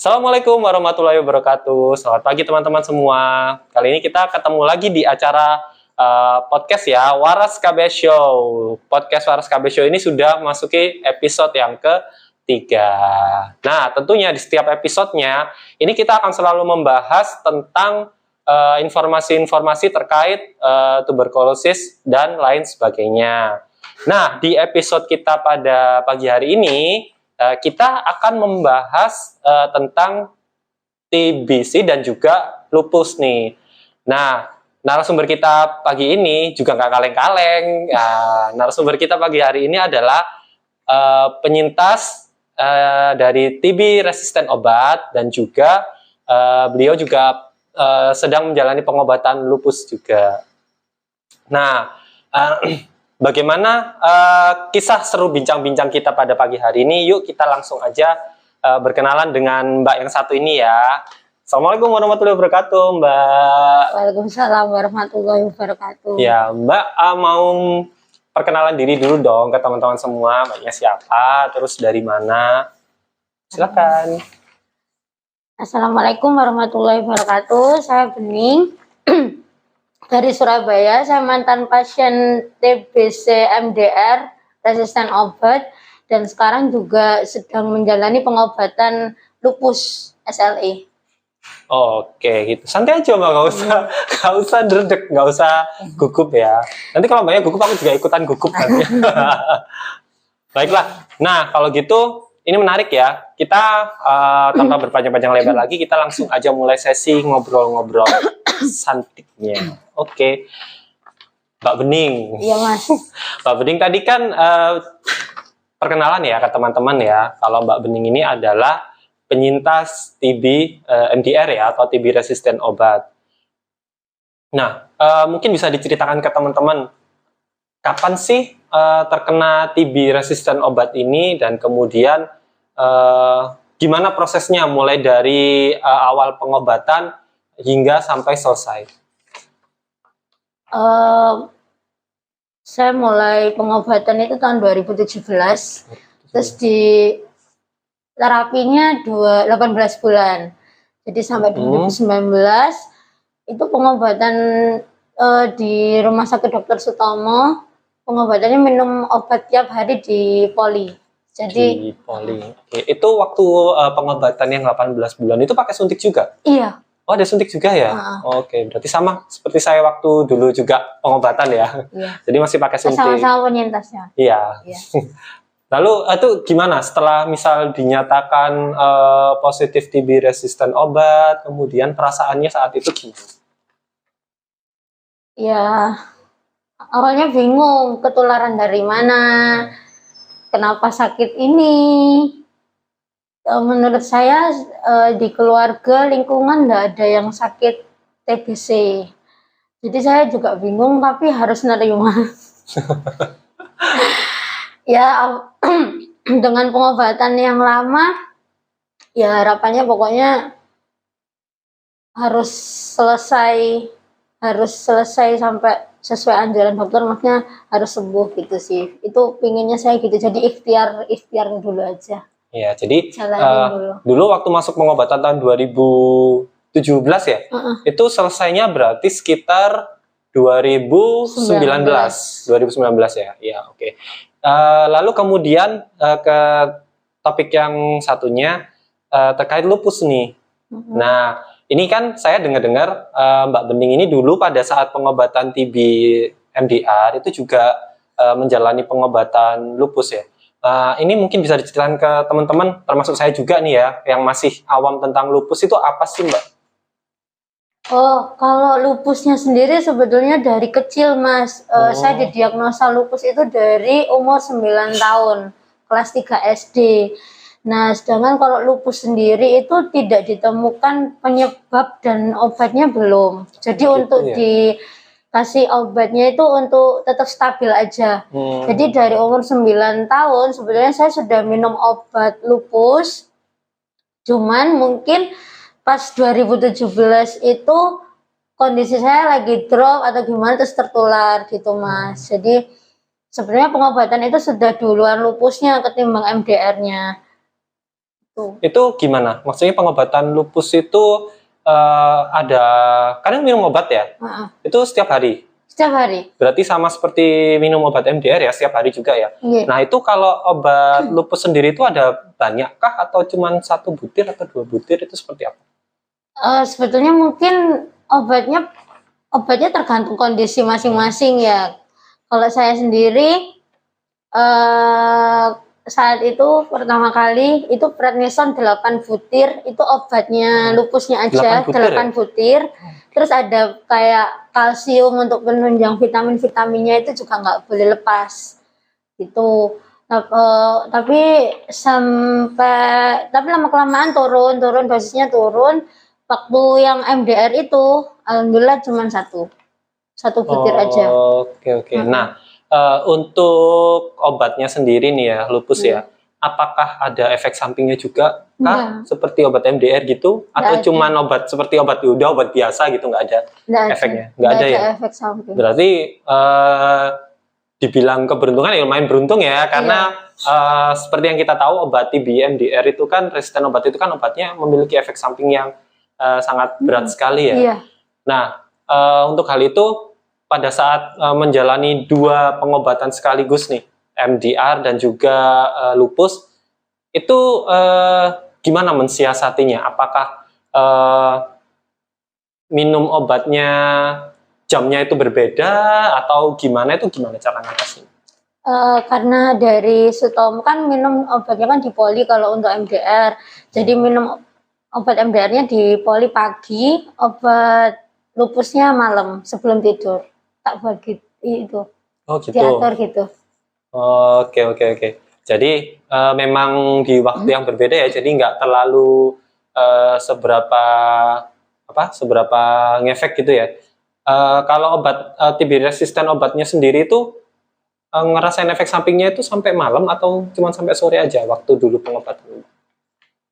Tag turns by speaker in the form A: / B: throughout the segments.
A: Assalamualaikum warahmatullahi wabarakatuh. Selamat pagi teman-teman semua. Kali ini kita ketemu lagi di acara podcast ya, Waras KB Show. Podcast Waras KB Show ini sudah memasuki episode yang ketiga. Nah, tentunya di setiap episodenya ini kita akan selalu membahas tentang informasi-informasi terkait tuberkulosis dan lain sebagainya. Nah, di episode kita pada pagi hari ini kita akan membahas tentang TBC dan juga lupus nih. Nah, narasumber kita pagi ini juga nggak kaleng-kaleng. Narasumber kita pagi hari ini adalah penyintas dari TB resisten obat dan juga beliau juga sedang menjalani pengobatan lupus juga. Nah, bagaimana kisah seru bincang-bincang kita pada pagi hari ini? Yuk kita langsung aja berkenalan dengan Mbak yang satu ini ya. Assalamualaikum warahmatullahi wabarakatuh, Mbak.
B: Waalaikumsalam warahmatullahi wabarakatuh.
A: Ya, Mbak mau perkenalan diri dulu dong ke teman-teman semua. Mbaknya siapa? Terus dari mana? Silakan.
B: Assalamualaikum warahmatullahi wabarakatuh. Saya Bening dari Surabaya. Saya mantan pasien TBC MDR resisten obat dan sekarang juga sedang menjalani pengobatan lupus SLE.
A: Oke, gitu. Santai aja Mbak, nggak usah dredeg, nggak usah gugup ya. Nanti kalau Mbaknya gugup, aku juga ikutan gugup kan. Baiklah. Nah, kalau gitu ini menarik ya. Kita tanpa berpanjang-panjang lebar lagi, kita langsung aja mulai sesi ngobrol-ngobrol santiknya. Oke. Mbak Bening.
B: Iya Mas.
A: Mbak Bening tadi kan perkenalan ya ke teman-teman ya. Kalau Mbak Bening ini adalah penyintas TB MDR ya, atau TB resisten obat. Nah, mungkin bisa diceritakan ke teman-teman, kapan sih terkena TB resisten obat ini, dan kemudian gimana prosesnya mulai dari awal pengobatan hingga sampai selesai?
B: Saya mulai pengobatan itu tahun 2017. Terus di terapinya 18 bulan. Jadi sampai 2019 itu pengobatan di Rumah Sakit Dr. Sutomo. Pengobatannya minum obat tiap hari di poli. Jadi
A: di poli. Oke. Itu waktu pengobatan yang 18 bulan itu pakai suntik juga?
B: Iya.
A: Oh, ada suntik juga ya? Oke, berarti sama seperti saya waktu dulu juga pengobatan ya?
B: Iya.
A: Jadi masih pakai suntik.
B: Sama-sama penyintasnya.
A: Iya. Lalu itu gimana setelah misal dinyatakan positif TB resisten obat, kemudian perasaannya saat itu gimana?
B: Ya, awalnya bingung ketularan dari mana, kenapa sakit ini. Menurut saya di keluarga lingkungan nggak ada yang sakit TBC. Jadi saya juga bingung tapi harus nerima. Ya, dengan pengobatan yang lama, ya harapannya pokoknya harus selesai sampai sesuai anjuran dokter, maksudnya harus sembuh gitu sih. Itu pinginnya saya gitu, jadi ikhtiar dulu aja.
A: Ya, jadi
B: dulu
A: waktu masuk pengobatan tahun 2017 ya, itu selesainya berarti sekitar 2019 ya. Ya, oke. Lalu kemudian ke topik yang satunya terkait lupus nih. Nah, ini kan saya dengar-dengar Mbak Bening ini dulu pada saat pengobatan TB MDR itu juga menjalani pengobatan lupus ya. Ini mungkin bisa diceritakan ke teman-teman, termasuk saya juga nih ya, yang masih awam tentang lupus itu apa sih Mbak?
B: Oh, kalau lupusnya sendiri sebetulnya dari kecil Mas. Saya didiagnosa lupus itu dari umur 9 tahun, kelas 3 SD. Nah, sedangkan kalau lupus sendiri itu tidak ditemukan penyebab dan obatnya belum. Jadi untuk dikasih obatnya itu untuk tetap stabil aja. Jadi dari umur 9 tahun sebetulnya saya sudah minum obat lupus. Cuman mungkin pas 2017 itu kondisi saya lagi drop atau gimana terus tertular gitu Mas. Jadi sebenarnya pengobatan itu sudah duluan lupusnya ketimbang MDR-nya. Tuh.
A: Itu gimana? Maksudnya pengobatan lupus itu ada, kadang minum obat ya? Itu setiap hari?
B: Setiap hari.
A: Berarti sama seperti minum obat MDR ya, setiap hari juga ya?
B: Yeah.
A: Nah itu kalau obat lupus sendiri itu ada banyakkah atau cuma 1 butir atau 2 butir, itu seperti apa?
B: Sebetulnya mungkin obatnya tergantung kondisi masing-masing ya. Kalau saya sendiri saat itu pertama kali itu prednison 8 butir, itu obatnya lupusnya aja 8 butir. Terus ada kayak kalsium untuk penunjang vitaminnya itu juga nggak boleh lepas gitu. Tapi lama kelamaan turun dosisnya turun. Waktu yang MDR itu alhamdulillah cuma satu butir aja.
A: Oke. Nah, untuk obatnya sendiri nih ya, lupus ya, apakah ada efek sampingnya juga kah? Seperti obat MDR gitu? Atau cuma obat seperti obat biasa gitu, nggak ada efeknya? Nggak ada ya?
B: Efek samping.
A: Berarti dibilang keberuntungan ya lumayan beruntung ya, karena seperti yang kita tahu obat TB MDR itu kan, resisten obat itu kan obatnya memiliki efek samping yang sangat berat sekali ya.
B: Iya.
A: Nah, untuk hal itu pada saat menjalani 2 pengobatan sekaligus nih, MDR dan juga lupus, itu gimana mensiasatinya? Apakah minum obatnya jamnya itu berbeda atau gimana, itu gimana cara ngatasinnya?
B: Karena dari Sutomo kan minum obatnya kan di poli kalau untuk MDR, jadi minum obat MDR-nya di poli pagi, obat lupusnya malam sebelum tidur. Tak bagi itu.
A: Oh gitu.
B: Diatur gitu.
A: Oke. Jadi memang di waktu yang berbeda ya, jadi nggak terlalu seberapa ngefek gitu ya. Kalau obat TB resisten obatnya sendiri itu ngerasain efek sampingnya itu sampai malam atau cuma sampai sore aja waktu dulu pengobatan?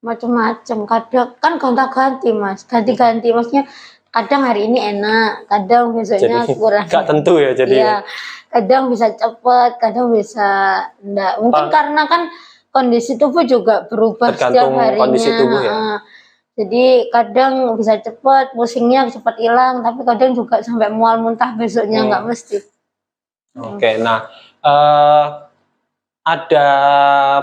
B: Macam-macam, kadang kan gonta-ganti Mas, ganti-ganti, maksudnya kadang hari ini enak, kadang besoknya
A: jadi,
B: kurang.
A: Gak tentu ya jadi.
B: Iya, kadang bisa cepat, kadang bisa enggak. Mungkin karena kan kondisi tubuh juga berubah setiap harinya.
A: Kondisi tubuh ya.
B: Jadi kadang bisa cepat, pusingnya cepat hilang, tapi kadang juga sampai mual muntah besoknya nggak mesti.
A: Oke, nah ada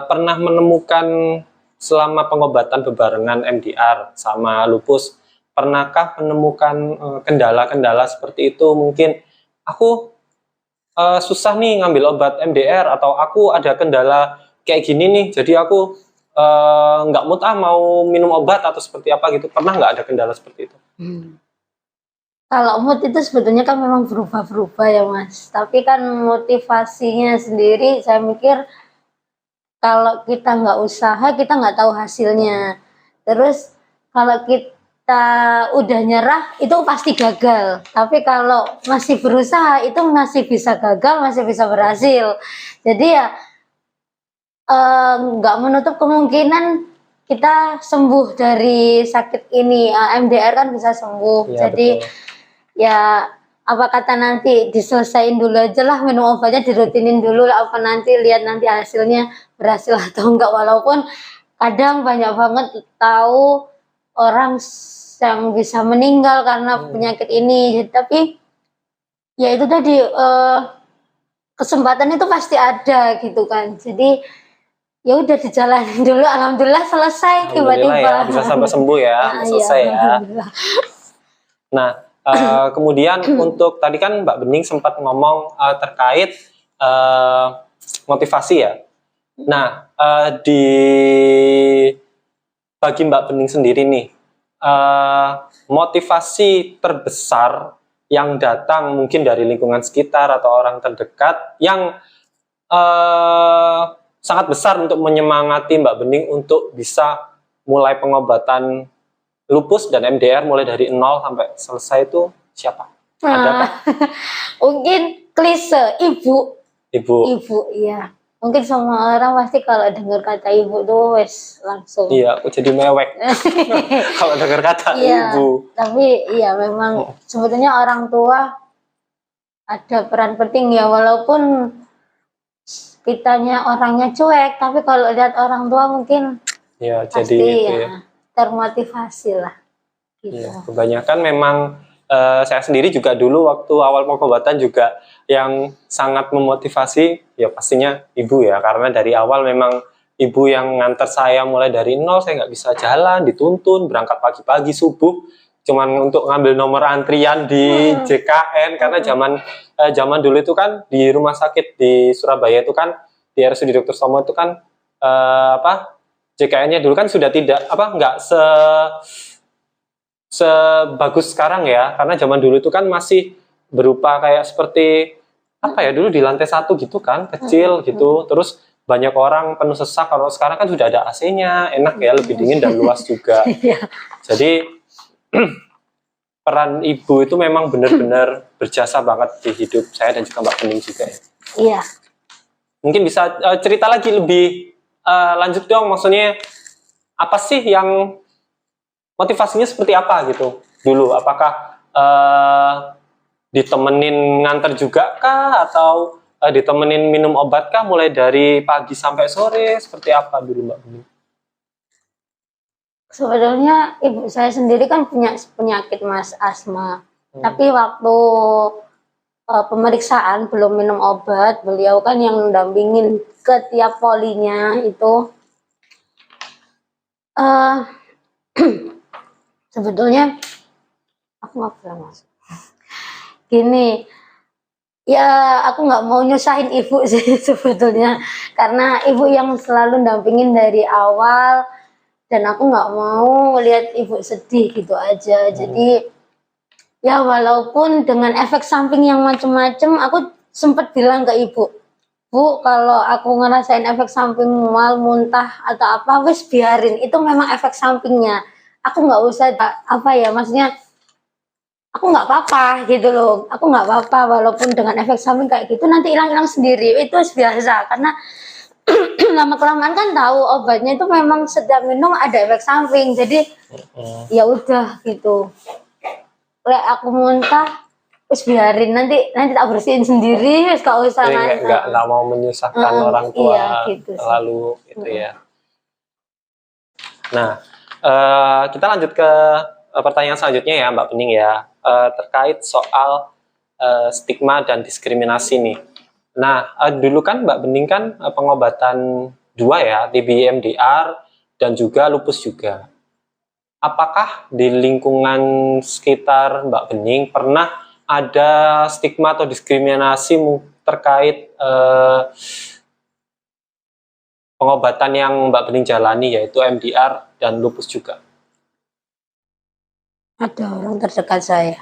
A: pernah menemukan selama pengobatan bebarengan MDR sama lupus, pernahkah menemukan kendala-kendala seperti itu? Mungkin aku susah nih ngambil obat MDR, atau aku ada kendala kayak gini nih, jadi aku nggak mood mau minum obat atau seperti apa gitu. Pernah nggak ada kendala seperti itu?
B: Kalau mood itu sebetulnya kan memang berubah-berubah ya Mas. Tapi kan motivasinya sendiri saya mikir kalau kita nggak usaha kita nggak tahu hasilnya. Terus kalau kita udah nyerah itu pasti gagal. Tapi kalau masih berusaha itu masih bisa gagal, masih bisa berhasil. Jadi ya nggak menutup kemungkinan kita sembuh dari sakit ini. MDR kan bisa sembuh.
A: Ya,
B: jadi betul. Ya apa kata nanti diselesain dulu aja lah, minum obatnya dirutinin dulu lah, apa nanti lihat nanti hasilnya berhasil atau enggak. Walaupun kadang banyak banget tahu orang yang bisa meninggal karena penyakit ini, tapi ya itu tadi kesempatan itu pasti ada gitu kan. Jadi ya udah dijalanin dulu, alhamdulillah selesai tiba-tiba
A: ya, bisa sampai sembuh ya. Selesai ya. Nah kemudian untuk tadi kan Mbak Bening sempat ngomong terkait motivasi ya. Nah bagi Mbak Bening sendiri nih, motivasi terbesar yang datang mungkin dari lingkungan sekitar atau orang terdekat yang sangat besar untuk menyemangati Mbak Bening untuk bisa mulai pengobatan lupus dan MDR mulai dari 0 sampai selesai itu siapa? Adakah?
B: Mungkin klise ibu, iya. Mungkin semua orang pasti kalau dengar kata ibu tuh wes langsung.
A: Iya, aku jadi mewek kalau dengar kata ibu.
B: Tapi iya memang sebetulnya orang tua ada peran penting ya, walaupun kitanya orangnya cuek, tapi kalau lihat orang tua mungkin
A: Ya,
B: pasti
A: jadi itu ya.
B: ya termotivasi lah gitu.
A: Iya, kebanyakan memang saya sendiri juga dulu waktu awal pengobatan juga yang sangat memotivasi ya pastinya ibu ya, karena dari awal memang ibu yang nganter saya mulai dari nol, saya nggak bisa jalan, dituntun berangkat pagi-pagi subuh cuman untuk ngambil nomor antrian di JKN, karena zaman dulu itu kan di rumah sakit di Surabaya itu kan di RSUD Dr. Somo itu kan JKN-nya dulu kan sudah tidak nggak sebagus sekarang ya, karena zaman dulu itu kan masih berupa kayak seperti dulu di lantai 1 gitu kan, kecil gitu, terus banyak orang penuh sesak. Kalau sekarang kan sudah ada AC-nya, enak ya, lebih dingin dan luas juga. Jadi peran ibu itu memang benar-benar berjasa banget di hidup saya dan juga Mbak Bening juga ya.
B: Iya.
A: Mungkin bisa cerita lagi lebih lanjut dong, maksudnya apa sih yang motivasinya seperti apa gitu dulu? Apakah ditemenin nganter juga kah, atau ditemenin minum obat kah mulai dari pagi sampai sore, seperti apa dulu Mbak Bening?
B: Sebetulnya ibu saya sendiri kan punya penyakit Mas, asma. Tapi waktu pemeriksaan belum minum obat, beliau kan yang mendampingin ke tiap polinya itu. Sebetulnya aku nggak pernah masuk. Gini, ya aku nggak mau nyusahin ibu sih sebetulnya, karena ibu yang selalu dampingin dari awal, dan aku nggak mau lihat ibu sedih gitu aja. Jadi ya walaupun dengan efek samping yang macem-macem, aku sempat bilang ke ibu, Bu, kalau aku ngerasain efek samping mual, muntah atau apa, wes biarin, itu memang efek sampingnya. Aku nggak usah maksudnya aku nggak apa-apa gitu loh, aku nggak apa-apa walaupun dengan efek samping kayak gitu nanti hilang-hilang sendiri, itu biasa. Karena lama kelamaan kan tahu obatnya itu memang setiap minum ada efek samping, jadi ya udah gitu. Lek aku muntah, terus biarin, nanti tak bersihin sendiri, wis gak usah
A: nggak mau menyusahkan orang tua
B: iya, gitu
A: terlalu gitu ya. Nah, kita lanjut ke pertanyaan selanjutnya ya Mbak Bening ya, terkait soal stigma dan diskriminasi nih. Nah, dulu kan Mbak Bening kan pengobatan 2 ya, TB MDR dan juga lupus juga. Apakah di lingkungan sekitar Mbak Bening pernah ada stigma atau diskriminasi terkait pengobatan yang Mbak Bening jalani, yaitu MDR dan lupus juga?
B: Ada orang terdekat saya.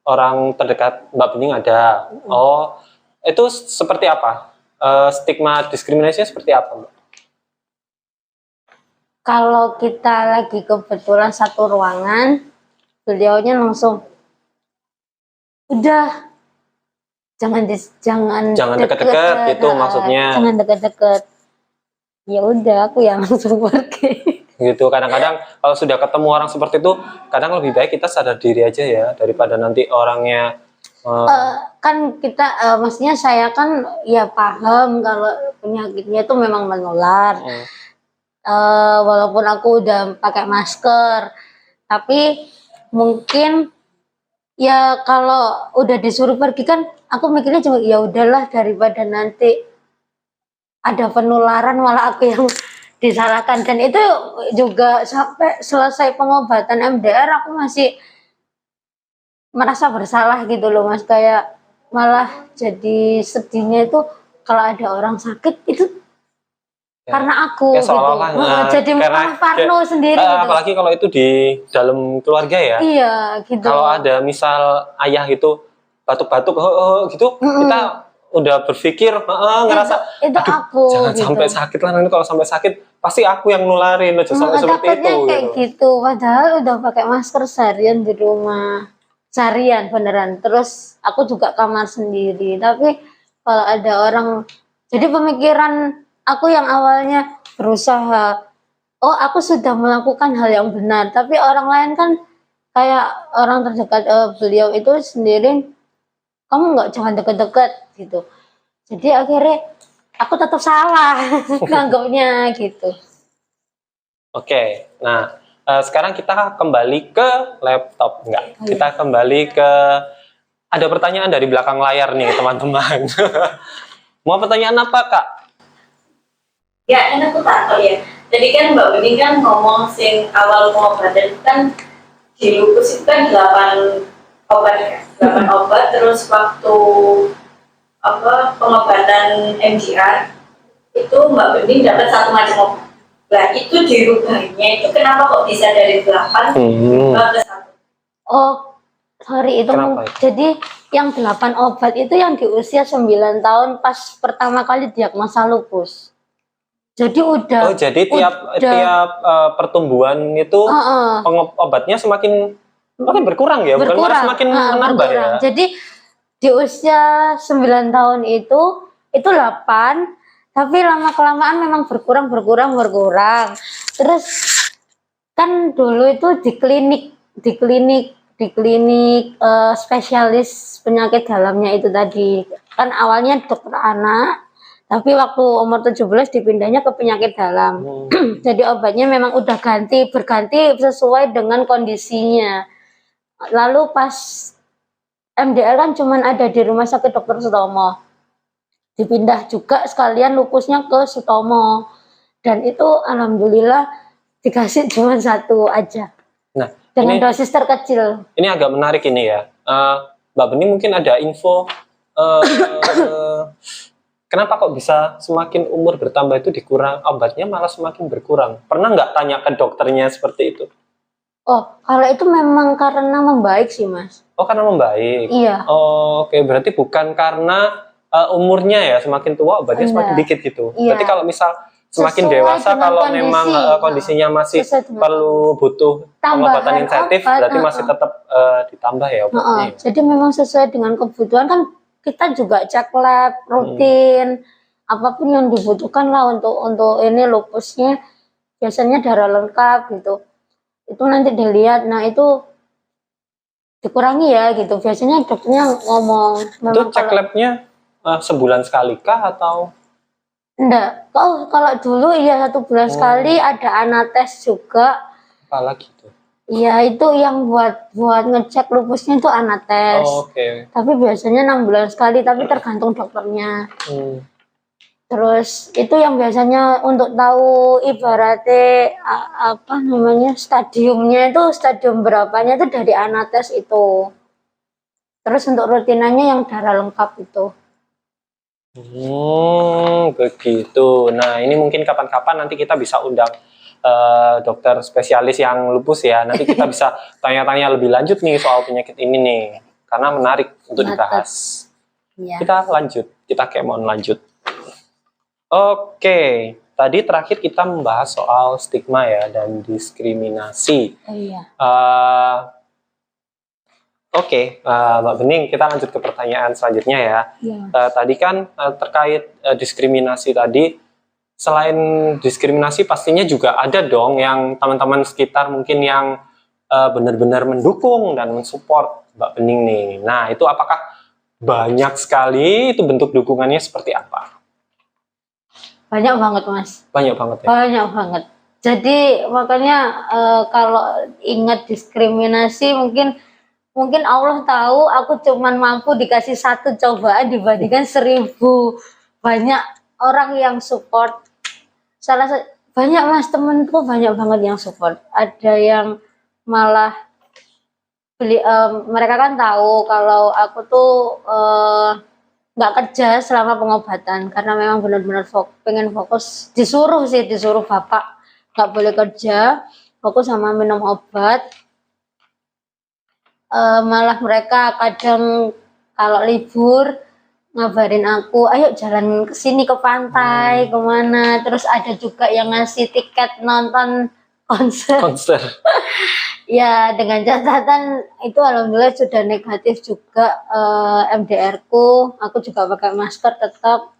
A: Orang terdekat Mbak Bening ada. Oh, itu seperti apa? Stigma diskriminasinya seperti apa, Mbak?
B: Kalau kita lagi kebetulan satu ruangan, beliaunya langsung, udah jangan
A: deket-deket gitu maksudnya.
B: Jangan deket-deket. Ya udah, aku yang langsung pergi.
A: Gitu, kadang-kadang kalau sudah ketemu orang seperti itu, kadang lebih baik kita sadar diri aja ya, daripada nanti orangnya
B: kan kita maksudnya saya kan ya paham kalau penyakitnya itu memang menular. Walaupun aku udah pakai masker, tapi mungkin ya kalau udah disuruh pergi kan aku mikirnya cuma ya udahlah, daripada nanti ada penularan malah aku yang disalahkan. Dan itu juga sampai selesai pengobatan MDR aku masih merasa bersalah gitu loh Mas, kayak malah jadi sedihnya itu kalau ada orang sakit itu ya, karena aku gitu. Jadi parno sendiri gitu.
A: Apalagi kalau itu di dalam keluarga ya.
B: Iya gitu.
A: Kalau ada misal ayah gitu batuk-batuk gitu, kita udah berpikir ngerasa
B: itu aku
A: jangan
B: gitu.
A: Sampai sakit lah, nanti kalau sampai sakit pasti aku yang nularin, sampai seperti itu
B: kayak gitu. Padahal udah pakai masker seharian di rumah, seharian beneran. Terus aku juga kamar sendiri, tapi kalau ada orang, jadi pemikiran aku yang awalnya berusaha, oh aku sudah melakukan hal yang benar, tapi orang lain kan kayak orang terdekat beliau itu sendiri, kamu jangan deket-deket gitu. Jadi akhirnya aku tetap salah nganggapnya gitu.
A: Oke, nah sekarang kita kembali ke laptop. Enggak,
B: Oh,
A: kita kembali ke... Ada pertanyaan dari belakang layar nih, teman-teman. Mau pertanyaan apa, Kak?
C: Ya, kan aku takut ya. Jadi kan Mbak Bening kan ngomong sing awal pengobatan kan di lupus itu kan 8 obat ya. 8 obat terus waktu pengobatan MDR itu Mbak Bening dapat 1 macam obat. Nah, itu dirubahnya itu kenapa kok bisa dari 8 ke 1?
B: Oh, sorry itu
A: Kenapa itu?
B: jadi yang 8 obat itu yang di usia 9 tahun pas pertama kali diagnosa lupus. Jadi udah
A: Oh, jadi tiap pertumbuhan itu obatnya semakin berkurang ya, bukan malah semakin menambah ya.
B: berkurang. Jadi di usia 9 tahun itu 8, tapi lama kelamaan memang berkurang. Terus kan dulu itu di klinik spesialis penyakit dalamnya itu tadi. Kan awalnya dokter anak, tapi waktu umur 17 dipindahnya ke penyakit dalam. Jadi obatnya memang udah berganti sesuai dengan kondisinya. Lalu pas MDR kan cuman ada di Rumah Sakit Dr. Sutomo. Dipindah juga sekalian lupusnya ke Sutomo. Dan itu alhamdulillah dikasih cuma 1 aja.
A: Nah,
B: dengan dosis terkecil.
A: Ini agak menarik ini ya. Mbak Bening mungkin ada info kenapa kok bisa semakin umur bertambah itu obatnya malah semakin berkurang? Pernah nggak tanya ke dokternya seperti itu?
B: Oh, kalau itu memang karena membaik sih, Mas.
A: Oh, karena membaik?
B: Iya.
A: Oh, oke. Berarti bukan karena umurnya ya, semakin tua obatnya semakin dikit gitu.
B: Iya.
A: Berarti kalau misal semakin dewasa, kalau memang kondisinya masih butuh pengobatan insentif, berarti masih tetap ditambah ya obatnya.
B: Jadi memang sesuai dengan kebutuhan kan kita juga cek lab rutin, apapun yang dibutuhkan lah untuk ini lupusnya, biasanya darah lengkap gitu. Itu nanti dilihat, nah itu dikurangi ya gitu. Biasanya dokternya ngomong.
A: Itu cek labnya sebulan sekali kah atau?
B: Enggak. Oh, kalau dulu iya 1 bulan sekali, ada anates juga.
A: Apalagi itu?
B: Iya, itu yang buat ngecek lupusnya itu anates.
A: Oh, oke.
B: Tapi biasanya 6 bulan sekali, tapi tergantung dokternya. Terus itu yang biasanya untuk tahu ibaratnya stadiumnya itu stadium berapanya itu dari anates itu. Terus untuk rutinannya yang darah lengkap itu.
A: Begitu. Nah, ini mungkin kapan-kapan nanti kita bisa undang dokter spesialis yang lupus ya. Nanti kita bisa tanya-tanya lebih lanjut nih soal penyakit ini nih, karena menarik untuk dibahas.
B: Ya.
A: Kita lanjut. Oke, tadi terakhir kita membahas soal stigma ya dan diskriminasi.
B: Iya.
A: Oke, Mbak Bening, kita lanjut ke pertanyaan selanjutnya ya. Tadi kan terkait diskriminasi tadi, selain diskriminasi pastinya juga ada dong yang teman-teman sekitar mungkin yang benar-benar mendukung dan mensupport Mbak Bening nih. Nah, itu apakah banyak sekali? Itu bentuk dukungannya seperti apa?
B: Banyak banget, Mas.
A: Banyak banget ya?
B: Banyak banget. Jadi makanya kalau ingat diskriminasi mungkin Allah tahu aku cuman mampu dikasih 1 cobaan dibandingkan 1000 banyak orang yang support. Banyak Mas, temenku banyak banget yang support. Ada yang malah mereka kan tahu kalau aku tuh nggak kerja selama pengobatan karena memang benar-benar pengen fokus, disuruh bapak nggak boleh kerja, fokus sama minum obat. Malah mereka kadang kalau libur ngabarin aku, ayo jalan ke sini ke pantai, kemana. Terus ada juga yang ngasih tiket nonton konser. Ya, dengan catatan itu alhamdulillah sudah negatif juga MDR-ku. Aku juga pakai masker tetap.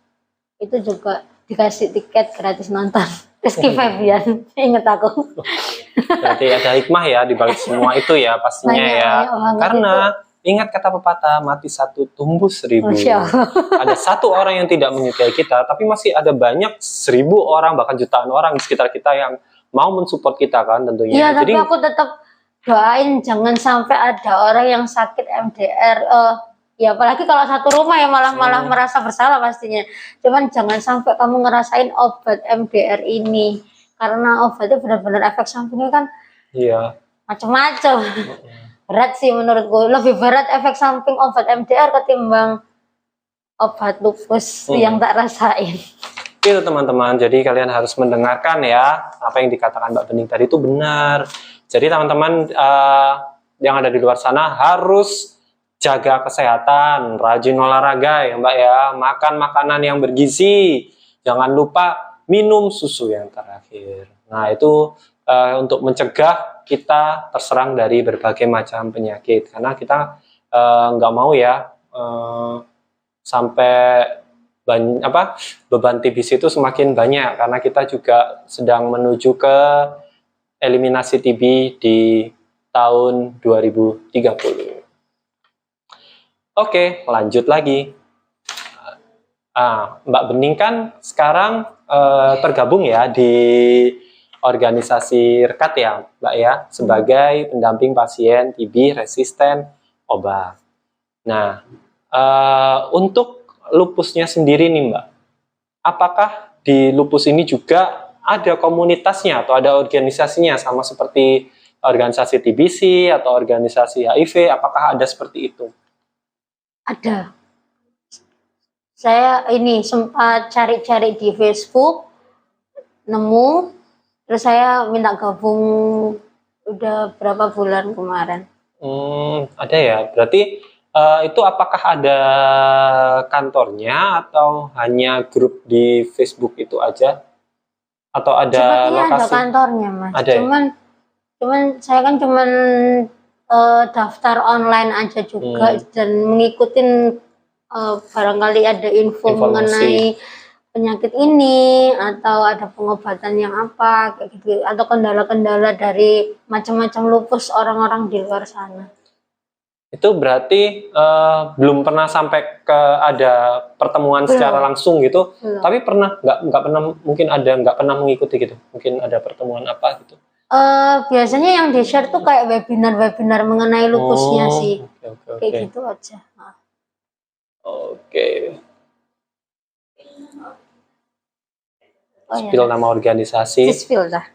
B: Itu juga dikasih tiket gratis nonton. Rizky Febian, inget aku.
A: Berarti ada hikmah ya di balik semua itu ya pastinya ya. Karena ingat kata pepatah, mati 1 tumbuh 1000. Ada 1 orang yang tidak menyukai kita, tapi masih ada banyak 1000 orang bahkan jutaan orang di sekitar kita yang mau mensupport kita kan tentunya.
B: Iya, tapi
A: Jadi
B: aku tetap doain jangan sampai ada orang yang sakit MDR. Ya apalagi kalau satu rumah ya malah merasa bersalah pastinya. Cuman jangan sampai kamu ngerasain obat MDR ini, karena obatnya benar-benar efek sampingnya kan
A: iya.
B: macam-macam. Berat sih menurutku, lebih berat efek samping obat MDR ketimbang obat lupus yang tak rasain.
A: Itu teman-teman, jadi kalian harus mendengarkan ya apa yang dikatakan Mbak Bening tadi itu benar. Jadi teman-teman yang ada di luar sana harus jaga kesehatan, rajin olahraga ya Mbak ya, makan makanan yang bergizi, jangan lupa minum susu yang terakhir. Nah itu untuk mencegah kita terserang dari berbagai macam penyakit, karena kita nggak mau ya sampai beban TBC itu semakin banyak, karena kita juga sedang menuju ke eliminasi TB di tahun 2030. Oke, lanjut lagi. Mbak Bening kan sekarang tergabung ya di organisasi REKAT ya Mbak ya, sebagai pendamping pasien TB resisten obat. Nah, untuk lupusnya sendiri nih Mbak, apakah di lupus ini juga ada komunitasnya atau ada organisasinya sama seperti organisasi TBC atau organisasi HIV, apakah ada seperti itu?
B: Ada. Saya ini sempat cari-cari di Facebook, nemu, terus saya minta gabung udah berapa bulan kemarin.
A: Ada ya, berarti itu apakah ada kantornya atau hanya grup di Facebook itu aja? Atau ada
B: sepertinya
A: lokasi?
B: ada kantornya Mas.
A: Ada
B: Cuman saya kan daftar online aja juga dan mengikutin barangkali ada informasi mengenai penyakit ini atau ada pengobatan yang apa kayak gitu, atau kendala-kendala dari macam-macam lupus orang-orang di luar sana.
A: Itu berarti belum pernah sampai ke ada pertemuan secara langsung gitu.
B: Belum.
A: Tapi pernah nggak pernah, mungkin ada nggak pernah mengikuti gitu, mungkin ada pertemuan apa gitu.
B: Biasanya yang di share tuh kayak webinar mengenai lupusnya sih.
A: Okay.
B: Kayak gitu aja.
A: Oke.
B: Oh,
A: Spill nama organisasi.
B: Spill dah.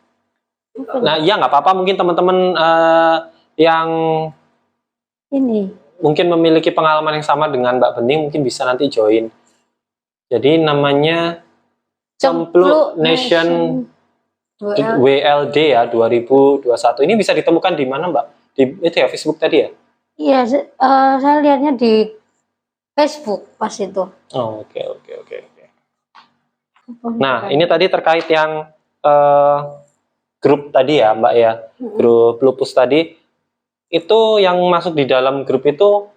A: Nah, ya nggak apa-apa, mungkin teman-teman yang
B: ini
A: mungkin memiliki pengalaman yang sama dengan Mbak Bening mungkin bisa nanti join. Jadi namanya Cempluk Nation WLD ya 2021. Ini bisa ditemukan di mana Mbak? Di itu ya Facebook tadi ya?
B: Iya, saya lihatnya di Facebook pas itu.
A: Oke. Nah, ini tadi terkait yang grup tadi ya Mbak ya, grup lupus tadi. Itu yang masuk di dalam grup itu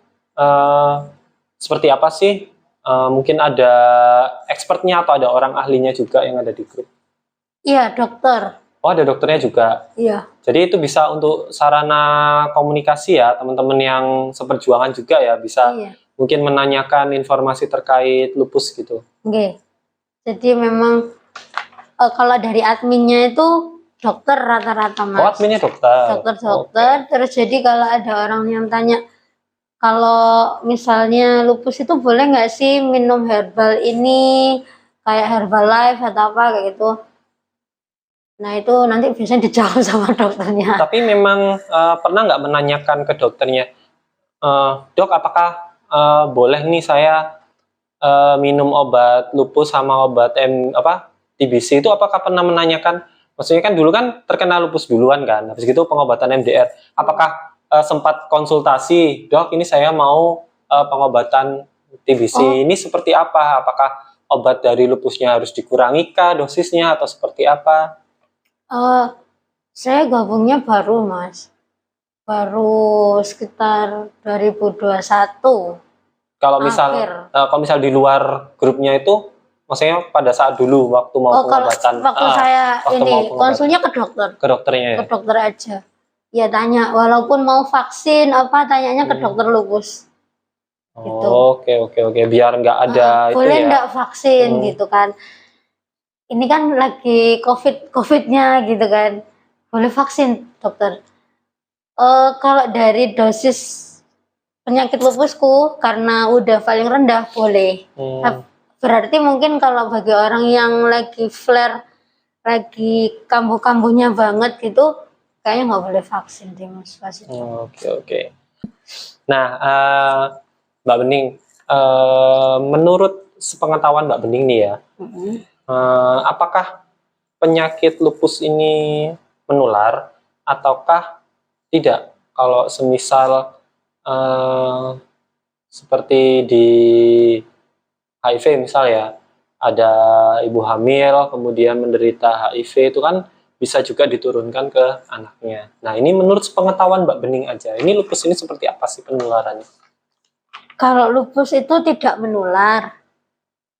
A: seperti apa sih? Mungkin ada expertnya atau ada orang ahlinya juga yang ada di grup?
B: Iya, dokter.
A: Oh, ada dokternya juga?
B: Iya.
A: Jadi itu bisa untuk sarana komunikasi ya, teman-teman yang seperjuangan juga ya, bisa mungkin menanyakan informasi terkait lupus gitu.
B: Oke. Jadi memang kalau dari adminnya itu dokter rata-rata Mas.
A: Oh, adminnya dokter.
B: Dokter. Terus jadi kalau ada orang yang tanya, kalau misalnya lupus itu boleh nggak sih minum herbal ini, kayak Herbalife atau apa kayak gitu. Nah itu nanti biasanya dijawab sama dokternya.
A: Tapi memang pernah nggak menanyakan ke dokternya, dok apakah boleh nih saya minum obat lupus sama obat TBC itu, apakah pernah menanyakan? Maksudnya kan dulu kan terkena lupus duluan kan, habis itu pengobatan MDR. Apakah sempat konsultasi, dok ini saya mau pengobatan TBC ini seperti apa? Apakah obat dari lupusnya harus dikurangi kah dosisnya atau seperti apa?
B: Saya gabungnya baru Mas, baru sekitar 2021.
A: Kalau misal di luar grupnya itu, maksudnya pada saat dulu waktu mau pengobatan.
B: Waktu saya konsulnya ke dokter.
A: Ke dokternya ya?
B: Ke dokter aja. Ya tanya, walaupun mau vaksin tanyanya ke dokter lupus.
A: Gitu. Oke. Biar nggak ada itu ya.
B: Boleh nggak vaksin gitu kan. ini kan lagi COVID-nya gitu kan. Boleh vaksin, dokter? Kalau dari dosis penyakit lupusku karena udah paling rendah boleh. Berarti mungkin kalau bagi orang yang lagi flare, lagi kambuh-kambuhnya banget gitu, kayaknya nggak boleh vaksin deh Mas pas itu.
A: Oke. Nah, Mbak Bening, menurut sepengetahuan Mbak Bening nih ya, apakah penyakit lupus ini menular ataukah tidak? Kalau semisal seperti di HIV misal ya, ada ibu hamil kemudian menderita HIV itu kan bisa juga diturunkan ke anaknya. Nah ini menurut sepengetahuan Mbak Bening aja, ini lupus ini seperti apa sih penularannya?
B: Kalau lupus itu tidak menular,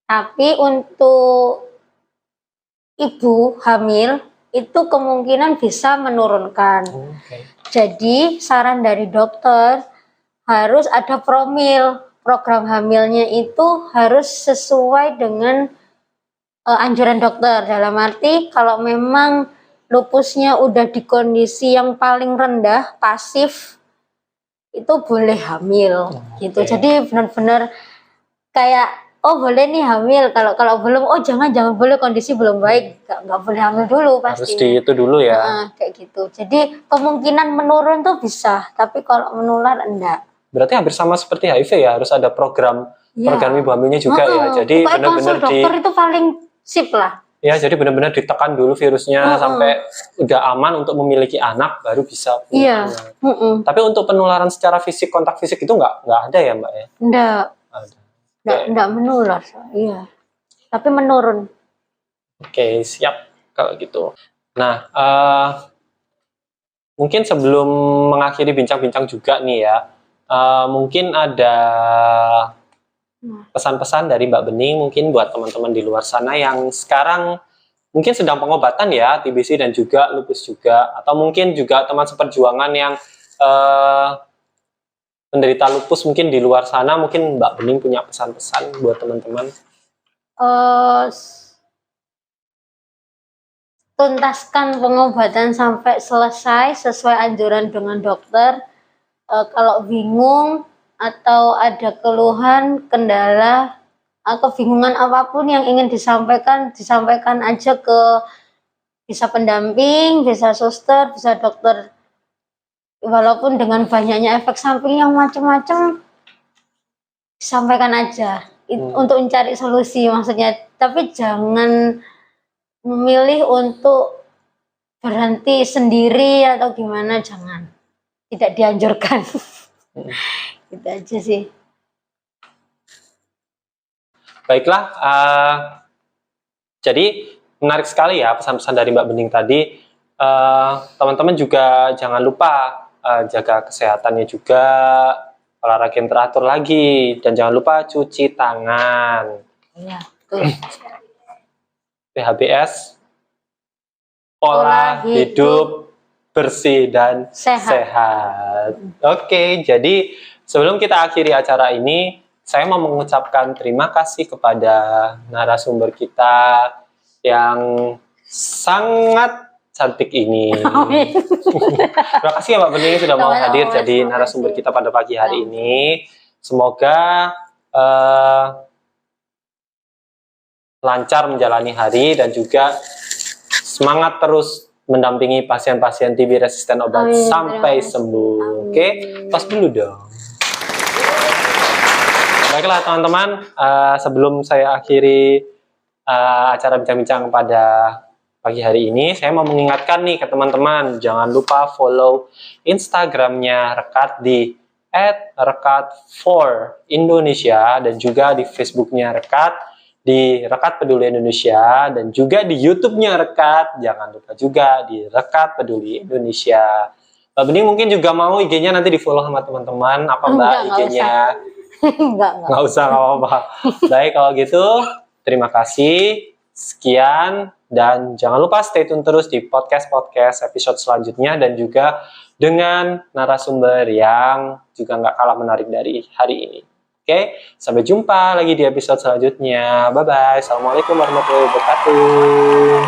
B: tapi untuk ibu hamil itu kemungkinan bisa menurunkan. Jadi saran dari dokter harus ada program hamilnya itu harus sesuai dengan anjuran dokter. Dalam arti kalau memang lupusnya udah di kondisi yang paling rendah, pasif, itu boleh hamil gitu. Jadi benar-benar kayak boleh nih hamil, kalau belum jangan boleh, kondisi belum baik, nggak boleh hamil dulu pasti.
A: Harus di itu dulu ya.
B: Kayak gitu. Jadi kemungkinan menurun tuh bisa, tapi kalau menular enggak.
A: Berarti hampir sama seperti HIV ya, harus ada program ibu hamilnya juga ya. Jadi benar-benar
B: dokter itu paling sip lah.
A: Ya, jadi benar-benar ditekan dulu virusnya sampai udah aman untuk memiliki anak, baru bisa punya anak. Tapi untuk penularan secara fisik, kontak fisik itu nggak ada ya Mbak ya?
B: Enggak menular, iya. Tapi menurun.
A: Oke, siap kalau gitu. Nah, mungkin sebelum mengakhiri bincang-bincang juga nih ya, mungkin ada pesan-pesan dari Mbak Bening mungkin buat teman-teman di luar sana yang sekarang mungkin sedang pengobatan ya, TBC dan juga lupus juga, atau mungkin juga teman seperjuangan yang menderita lupus mungkin di luar sana, mungkin Mbak Bening punya pesan-pesan buat teman-teman.
B: Tuntaskan pengobatan sampai selesai sesuai anjuran dengan dokter. Kalau bingung atau ada keluhan, kendala, kebingungan apapun yang ingin disampaikan aja ke bisa pendamping, bisa suster, bisa dokter. Walaupun dengan banyaknya efek samping yang macam-macam, sampaikan aja untuk mencari solusi maksudnya. Tapi jangan memilih untuk berhenti sendiri atau gimana, jangan. Tidak dianjurkan. Gitu aja sih.
A: Baiklah, jadi menarik sekali ya pesan-pesan dari Mbak Bening tadi. Teman-teman juga jangan lupa jaga kesehatannya juga, olahraga yang teratur lagi, dan jangan lupa cuci tangan.
B: Iya, betul.
A: PHBS, pola hidup bersih dan sehat. Oke, jadi sebelum kita akhiri acara ini, saya mau mengucapkan terima kasih kepada narasumber kita yang sangat cantik ini. Terima kasih ya Mbak Bening sudah mau hadir jadi narasumber kita pada pagi hari ini. Semoga lancar menjalani hari dan juga semangat terus mendampingi pasien-pasien TB resisten obat sampai sembuh. Oke, tos dulu dong. Baiklah teman-teman, sebelum saya akhiri acara bincang-bincang pada pagi hari ini, saya mau mengingatkan nih ke teman-teman, jangan lupa follow Instagramnya Rekat di @rekat4indonesia dan juga di Facebooknya Rekat di Rekat Peduli Indonesia dan juga di YouTube-nya Rekat. Jangan lupa juga di Rekat Peduli Indonesia. Mbak Bening mungkin juga mau IG-nya nanti di-follow sama teman-teman. Apa Mbak IG-nya? Nggak usah, nggak apa-apa. Baik, kalau gitu terima kasih. Sekian. Dan jangan lupa stay tune terus di podcast-podcast episode selanjutnya dan juga dengan narasumber yang juga nggak kalah menarik dari hari ini. Oke, sampai jumpa lagi di episode selanjutnya. Bye-bye. Assalamualaikum warahmatullahi wabarakatuh.